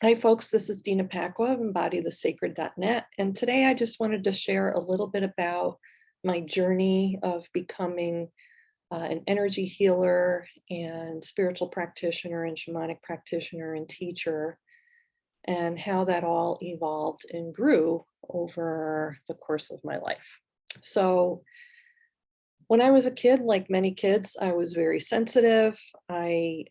Hi, folks. This is Dina Pacwa of EmbodyTheSacred.net. And today I just wanted to share a little bit about my journey of becoming an energy healer and spiritual practitioner and shamanic practitioner and teacher, and how that all evolved and grew over the course of my life. So, when I was a kid, like many kids, I was very sensitive. I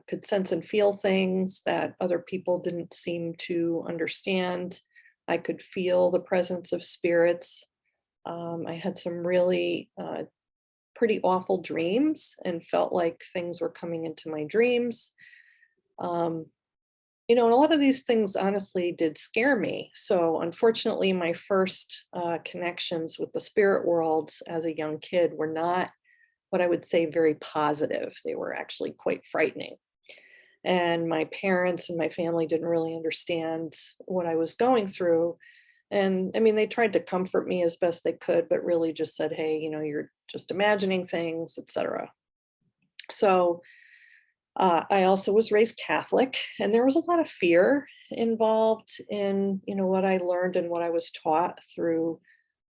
could sense and feel things that other people didn't seem to understand. I could feel the presence of spirits. I had some really pretty awful dreams and felt like things were coming into my dreams. Um, and a lot of these things honestly did scare me. So, unfortunately, my first connections with the spirit worlds as a young kid were not what I would say very positive. They were actually quite frightening. And my parents and my family didn't really understand what I was going through. And I mean, they tried to comfort me as best they could, but really just said, hey, you're just imagining things, etc. So, I also was raised Catholic, and there was a lot of fear involved in, what I learned and what I was taught through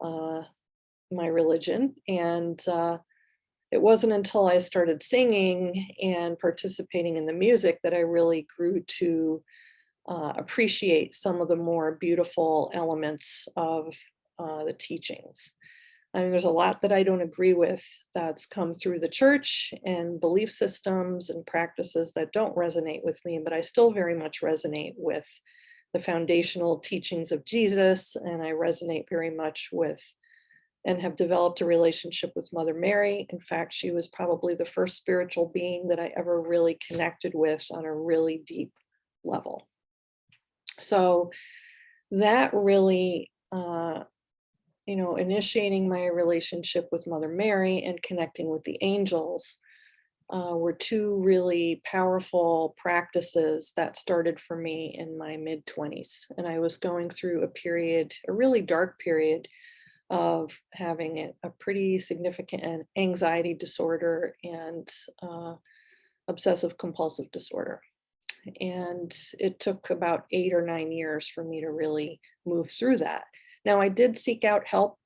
uh, my religion. And it wasn't until I started singing and participating in the music that I really grew to appreciate some of the more beautiful elements of the teachings. I mean, there's a lot that I don't agree with that's come through the church and belief systems and practices that don't resonate with me, but I still very much resonate with the foundational teachings of Jesus, and I resonate very much with and have developed a relationship with Mother Mary. In fact, she was probably the first spiritual being that I ever really connected with on a really deep level. So that really initiating my relationship with Mother Mary and connecting with the angels were two really powerful practices that started for me in my mid 20s. And I was going through a really dark period of having a pretty significant anxiety disorder and obsessive compulsive disorder. And it took about 8 or 9 years for me to really move through that. Now, I did seek out help,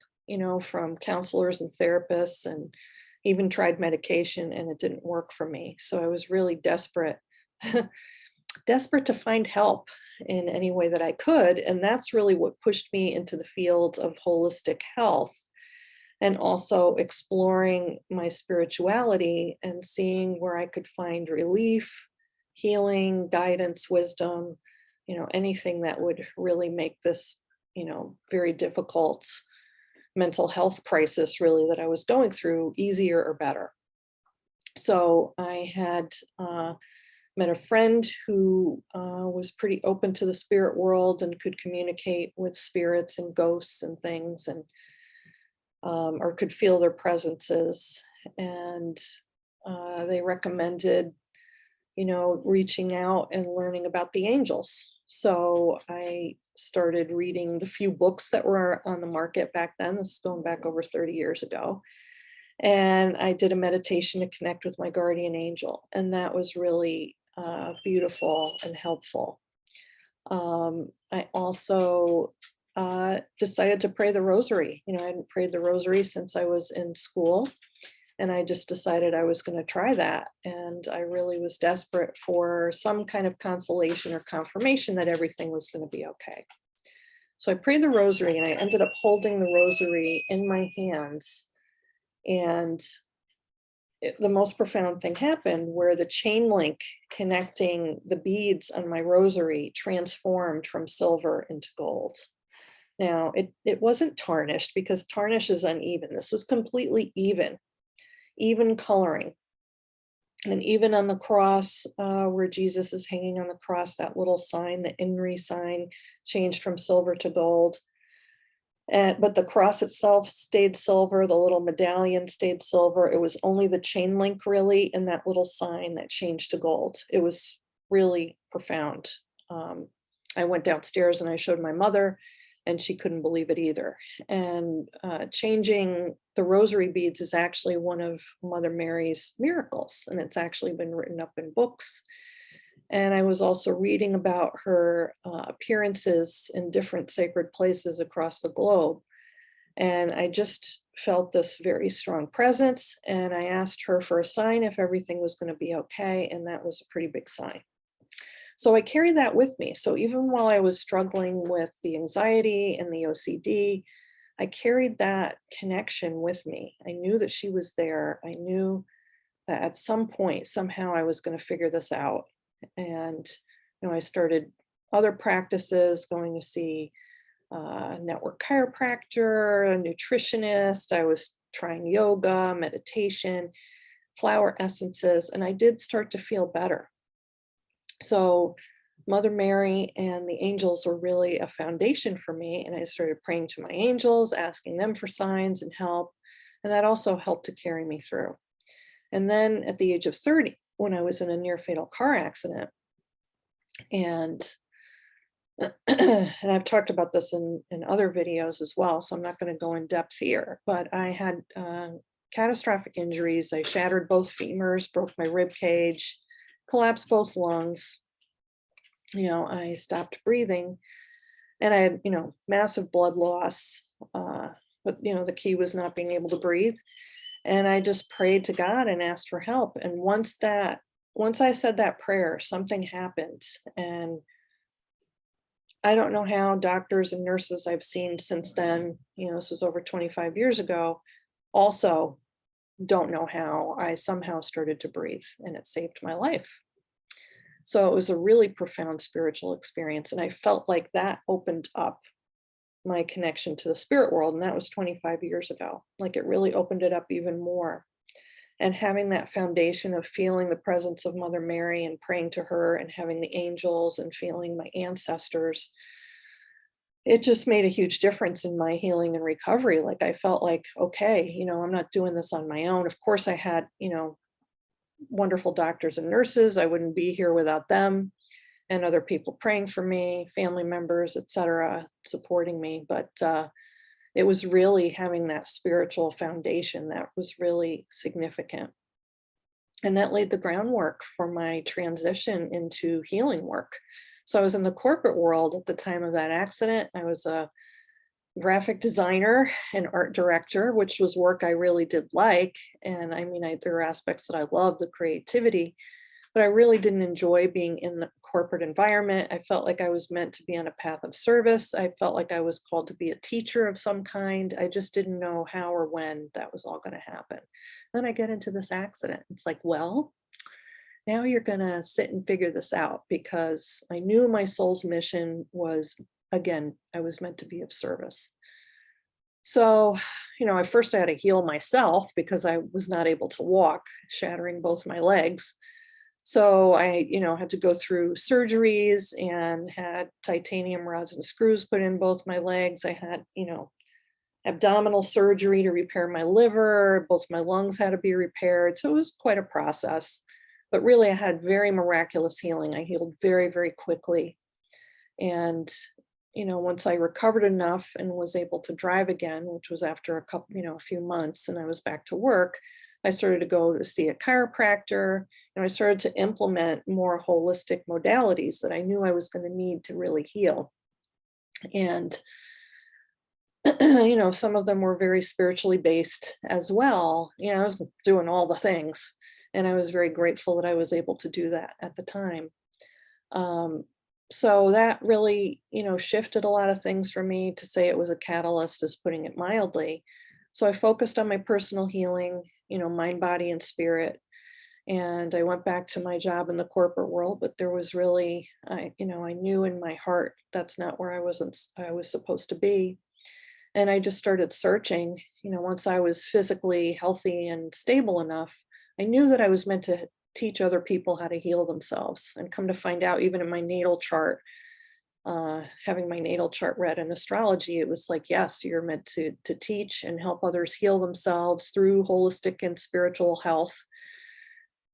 from counselors and therapists, and even tried medication, and it didn't work for me. So I was really desperate, desperate to find help in any way that I could. And that's really what pushed me into the field of holistic health, and also exploring my spirituality and seeing where I could find relief, healing, guidance, wisdom, anything that would really make this, very difficult mental health crisis really that I was going through easier or better. So I had met a friend who was pretty open to the spirit world and could communicate with spirits and ghosts and things, and or could feel their presences. And they recommended, reaching out and learning about the angels. So I started reading the few books that were on the market back then. This is going back over 30 years ago. And I did a meditation to connect with my guardian angel. And that was really beautiful and helpful. I also decided to pray the rosary. I hadn't prayed the rosary since I was in school. And I just decided I was going to try that. And I really was desperate for some kind of consolation or confirmation that everything was going to be okay. So I prayed the rosary, and I ended up holding the rosary in my hands. And the most profound thing happened, where the chain link connecting the beads on my rosary transformed from silver into gold. Now, it wasn't tarnished, because tarnish is uneven. This was completely even coloring. And even on the cross, where Jesus is hanging on the cross, that little sign, the INRI sign, changed from silver to gold. But the cross itself stayed silver. The little medallion stayed silver. It was only the chain link really and that little sign that changed to gold. It was really profound. I went downstairs and I showed my mother, and she couldn't believe it either. And changing the rosary beads is actually one of Mother Mary's miracles, and it's actually been written up in books. And I was also reading about her appearances in different sacred places across the globe. And I just felt this very strong presence. And I asked her for a sign if everything was going to be okay. And that was a pretty big sign. So I carried that with me. So even while I was struggling with the anxiety and the OCD, I carried that connection with me. I knew that she was there. I knew that at some point, somehow I was going to figure this out. And, I started other practices, going to see a network chiropractor, a nutritionist. I was trying yoga, meditation, flower essences, and I did start to feel better. So Mother Mary and the angels were really a foundation for me. And I started praying to my angels, asking them for signs and help. And that also helped to carry me through. And then at the age of 30, when I was in a near fatal car accident, and and I've talked about this in other videos as well, so I'm not going to go in depth here, but I had catastrophic injuries. I shattered both femurs, broke my rib cage, collapsed both lungs. I stopped breathing, and I had, massive blood loss. But, the key was not being able to breathe. And I just prayed to God and asked for help. And once I said that prayer, something happened. And I don't know how doctors and nurses I've seen since then, this was over 25 years ago, also don't know how I somehow started to breathe, and it saved my life. So it was a really profound spiritual experience. And I felt like that opened up my connection to the spirit world. And that was 25 years ago. Like, it really opened it up even more. And having that foundation of feeling the presence of Mother Mary and praying to her, and having the angels and feeling my ancestors, it just made a huge difference in my healing and recovery. Like, I felt like, okay, I'm not doing this on my own. Of course, I had, wonderful doctors and nurses. I wouldn't be here without them, and other people praying for me, family members, etc., supporting me. But it was really having that spiritual foundation that was really significant. And that laid the groundwork for my transition into healing work. So I was in the corporate world at the time of that accident. I was a graphic designer and art director, which was work I really did like. And I mean, there are aspects that I love, the creativity, but I really didn't enjoy being in the corporate environment. I felt like I was meant to be on a path of service. I felt like I was called to be a teacher of some kind. I just didn't know how or when that was all going to happen. Then I get into this accident. It's like, well, now you're going to sit and figure this out, because I knew my soul's mission was, again, I was meant to be of service. So, at first I had to heal myself because I was not able to walk, shattering both my legs. So I, had to go through surgeries and had titanium rods and screws put in both my legs. I had, abdominal surgery to repair my liver. Both my lungs had to be repaired. So it was quite a process. But really, I had very miraculous healing. I healed very, very quickly. And, once I recovered enough and was able to drive again, which was after a few months, and I was back to work, I started to go to see a chiropractor, and I started to implement more holistic modalities that I knew I was going to need to really heal. And, some of them were very spiritually based as well. I was doing all the things, and I was very grateful that I was able to do that at the time. So that really, shifted a lot of things for me. To say it was a catalyst is putting it mildly. So I focused on my personal healing, mind, body, and spirit. And I went back to my job in the corporate world, but there was really, I knew in my heart that's not where I was supposed to be. And I just started searching, once I was physically healthy and stable enough, I knew that I was meant to teach other people how to heal themselves. And come to find out, even in my natal chart, having my natal chart read in astrology, it was like, yes, you're meant to teach and help others heal themselves through holistic and spiritual health.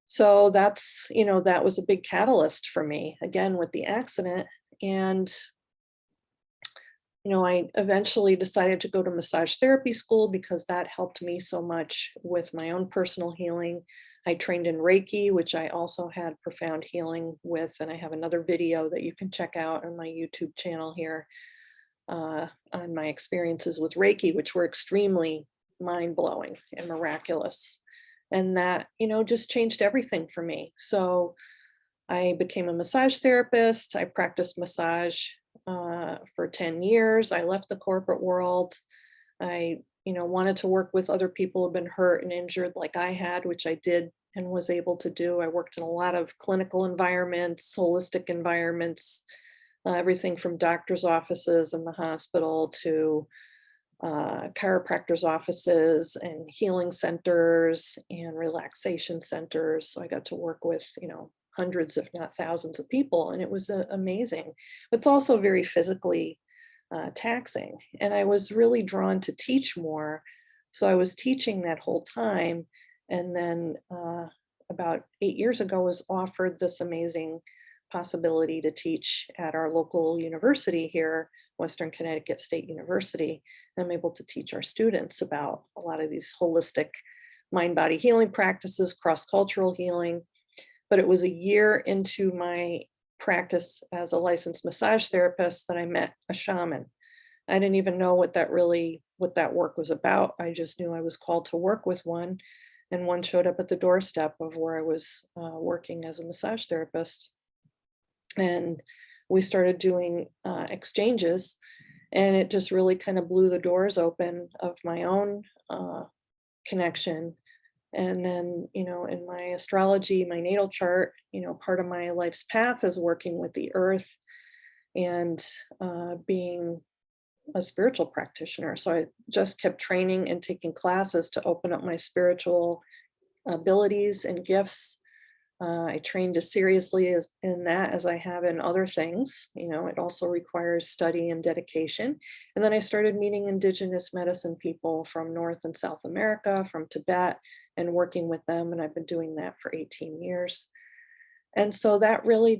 So that's, that was a big catalyst for me, again, with the accident. And, I eventually decided to go to massage therapy school because that helped me so much with my own personal healing. I trained in Reiki, which I also had profound healing with, and I have another video that you can check out on my YouTube channel here on my experiences with Reiki, which were extremely mind-blowing and miraculous. And that, just changed everything for me. So I became a massage therapist. I practiced massage for 10 years. I left the corporate world. I, wanted to work with other people who have been hurt and injured like I had, which I did and was able to do. I worked in a lot of clinical environments, holistic environments, everything from doctors' offices in the hospital to chiropractors' offices and healing centers and relaxation centers. So I got to work with, hundreds, if not thousands of people, and it was amazing. It's also very physically taxing. And I was really drawn to teach more. So I was teaching that whole time. And then about 8 years ago was offered this amazing possibility to teach at our local university here, Western Connecticut State University. And I'm able to teach our students about a lot of these holistic mind-body healing practices, cross-cultural healing. But it was a year into my practice as a licensed massage therapist that I met a shaman. I didn't even know what that work was about. I just knew I was called to work with one, and one showed up at the doorstep of where I was working as a massage therapist. And we started doing exchanges, and it just really kind of blew the doors open of my own connection. And then, in my astrology, my natal chart, part of my life's path is working with the earth and being a spiritual practitioner. So I just kept training and taking classes to open up my spiritual abilities and gifts. I trained as seriously in that as I have in other things. It also requires study and dedication. And then I started meeting indigenous medicine people from North and South America, from Tibet, and working with them. And I've been doing that for 18 years. And so that really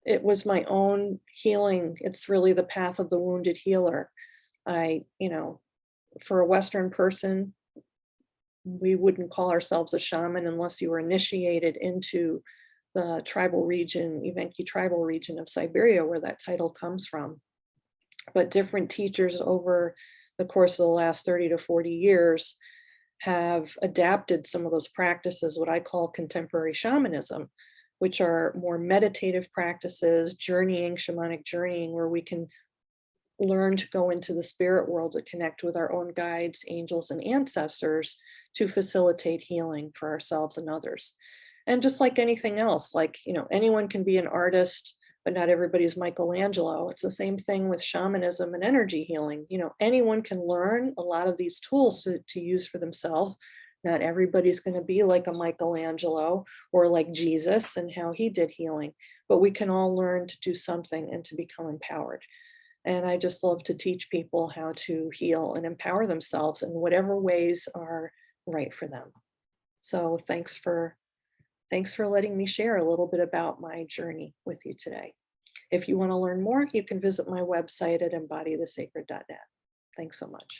it was my own healing. It's really the path of the wounded healer. For a Western person, we wouldn't call ourselves a shaman unless you were initiated into the tribal region, Evenki tribal region of Siberia, where that title comes from. But different teachers over the course of the last 30 to 40 years have adapted some of those practices, what I call contemporary shamanism, which are more meditative practices, shamanic journeying, where we can learn to go into the spirit world to connect with our own guides, angels, and ancestors to facilitate healing for ourselves and others. And just like anything else, anyone can be an artist, but not everybody's Michelangelo. It's the same thing with shamanism and energy healing. Anyone can learn a lot of these tools to use for themselves. Not everybody's going to be like a Michelangelo or like Jesus and how he did healing, but we can all learn to do something and to become empowered. And I just love to teach people how to heal and empower themselves in whatever ways are right for them. So thanks for letting me share a little bit about my journey with you today. If you want to learn more, you can visit my website at embodythesacred.net. Thanks so much.